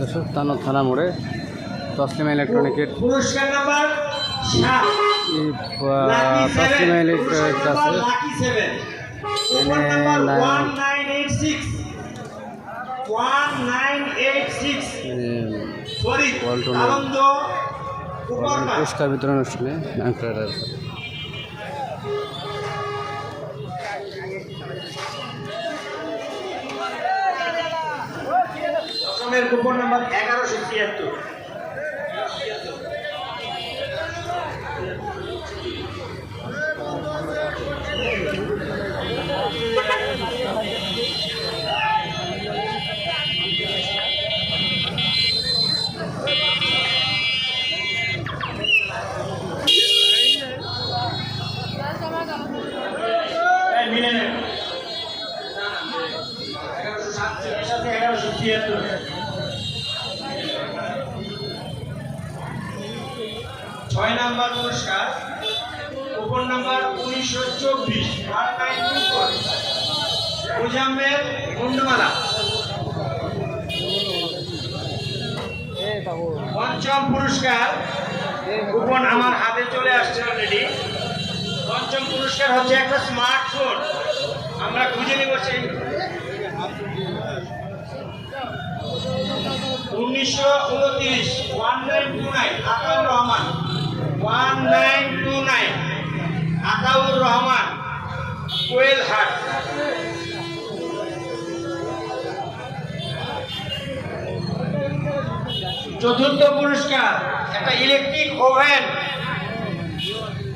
দর্শক থানা মোড়ে তসলিমা ইলেকট্রনিকের পুরস্কার নাম্বার 7 তসলিমা ইলেকট্রনিক আছে কুপন নাম্বার 1986 সরি আনন্দ পুরস্কার বিতরণ অনুষ্ঠানে কুপন নাম্বার 1176 ছয় নাম্বার পুরস্কার কুপন নাম্বার 1924 মুজাম্মেল মুন্ডমালা। পঞ্চম পুরস্কার কুপন আমার হাতে চলে আসছে অলরেডি। পঞ্চম পুরস্কার হচ্ছে একটা স্মার্টফোন। আমরা খুঁজে নিব সেই 1929 1929 আকাউর রহমান 1929 আকাউর রহমান কোয়েলহাট। চতুর্থ পুরস্কার একটা ইলেকট্রিক ওভেন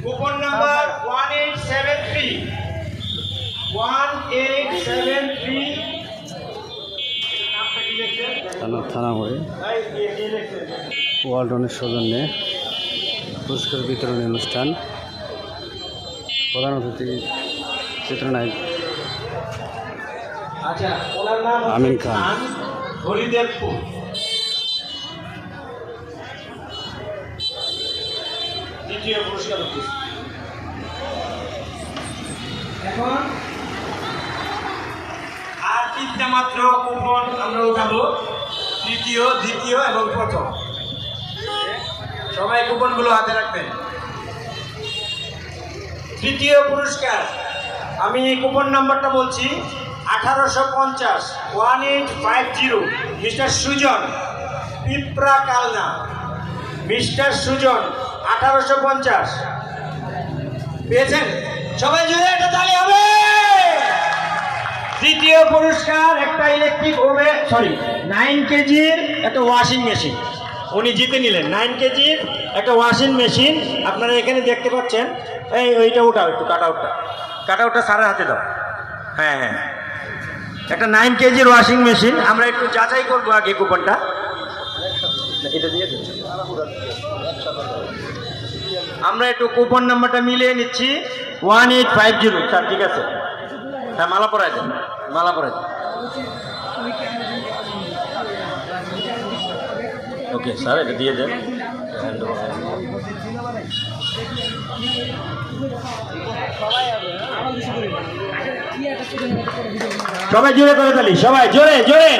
কুপন নাম্বার 1873 থানা মোড়ে ওয়ালটনের সৌজন্যে পুরস্কার বিতরণী অনুষ্ঠান। প্রধান অতিথি চিত্রনায়ক আমিন খান। হরিদেবপুর। দ্বিতীয় পুরস্কার এখন আর তিনটা মাত্র কুপন আমরা উঠাবো, তৃতীয়, দ্বিতীয় এবং প্রথম। সবাই কুপনগুলো হাতে রাখবেন। তৃতীয় পুরস্কার আমি কুপন নাম্বারটা বলছি 1850 1850 মিস্টার সুজন পিপরা কালনা। মিস্টার সুজন 1850 পেয়েছেন? সবাই জুড়ে একটা তালি হবে। তৃতীয় পুরস্কার একটা ইলেকট্রিক ওভেন, সরি 9 কেজির একটা ওয়াশিং মেশিন। উনি জিতে নিলেন 9 কেজির একটা ওয়াশিং মেশিন। আপনারা এখানে দেখতে পাচ্ছেন। এই ওইটা উঠাও, একটু কাট আউটটা সারা হাতে দাও। হ্যাঁ হ্যাঁ, একটা 9 কেজির ওয়াশিং মেশিন। আমরা একটু যাচাই করবো আগে কুপনটা। এটা দিয়ে আমরা একটু কুপন নাম্বারটা মিলিয়ে নিচ্ছি। 1850 স্যার, ঠিক আছে। হ্যাঁ, মালা পরাই দেন। ওকে স্যার, এটা দিয়ে দেন। সবাই জোরে করে তালি, সবাই জোরে জোরে।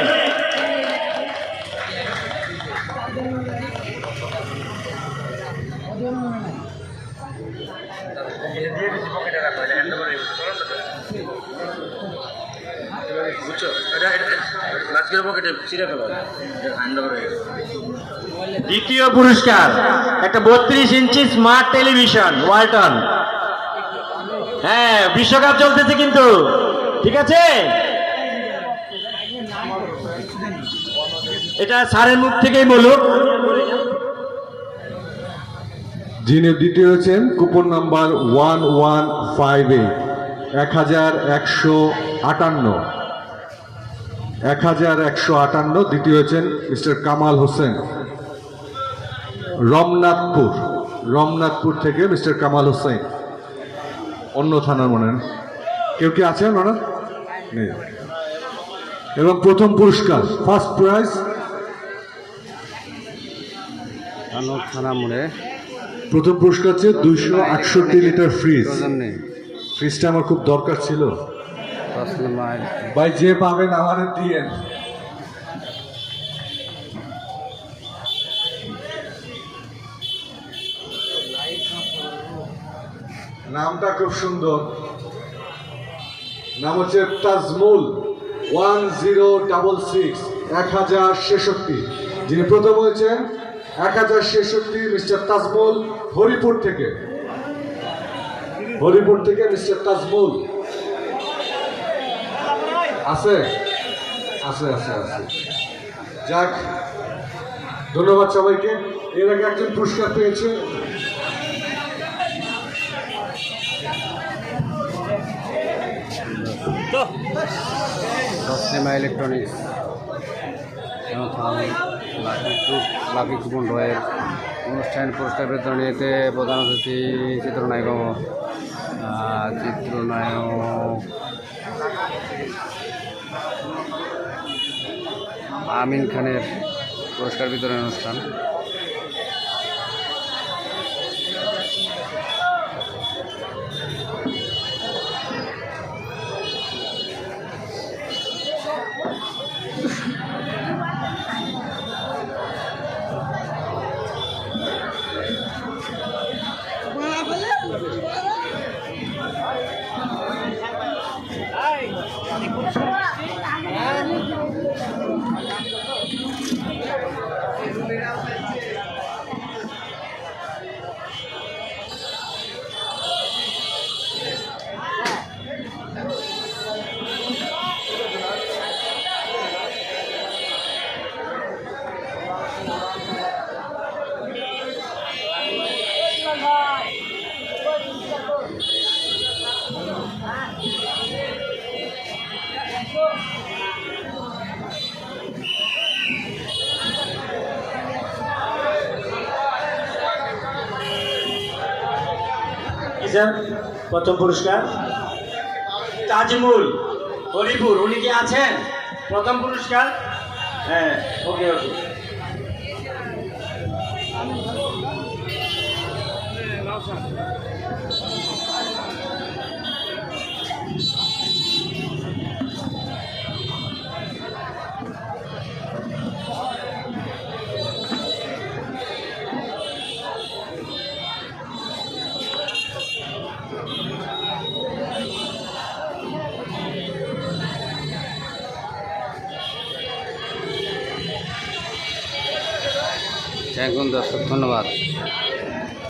দ্বিতীয় পুরস্কার একটা 32 ইঞ্চি স্মার্ট টেলিভিশন ওয়ালটন। হ্যাঁ, বিশ্বকাপ চলতেছে কিন্তু, ঠিক আছে। এটা স্যারের মুখ থেকেই বলুক। যিনি দ্বিতীয় হচ্ছেন কুপন নাম্বার 1158 1158 দ্বিতীয় হচ্ছেন মিস্টার কামাল হোসেন রমনাথপুর থেকে মিস্টার কামাল হোসেন। অন্য থানার মনে কেউ কি আছেন ওনার নেই। এবং প্রথম পুরস্কার ফার্স্ট প্রাইজ কানর থানা মোড়ে প্রথম পুরস্কার হচ্ছে 268 লিটার ফ্রিজ। প্রয়োজন নেই। ফ্রিজটা আমার খুব দরকার ছিল। 10 মাইল ভাই যে পাবেন আমাদের দিয়েন। নামটা খুব সুন্দর, নাম হচ্ছে তাজমুল 1066 যিনি প্রথম হয়েছেন 1066 মিস্টার তাজমুল হরিপুর থেকে মিস্টার তাজমুল আছে আছে আছে আছে যাক, ধন্যবাদ সবাইকে। এর আগে একজন পুরস্কার পেয়েছে, তসলিমা ইলেকট্রনিক্স এবং লাকি কুপন রয়ের অনুষ্ঠান পুরস্কার বিতরণীতে প্রধান অতিথি চিত্রনায়ক আমিন খানের পুরস্কার বিতরণ অনুষ্ঠান। প্রথম পুরস্কার তাজমুল হরিপুর, উনি কি আছেন? প্রথম পুরস্কার, হ্যাঁ, ওকে ওকে। থ্যাংক ইউ দর্শক, ধন্যবাদ।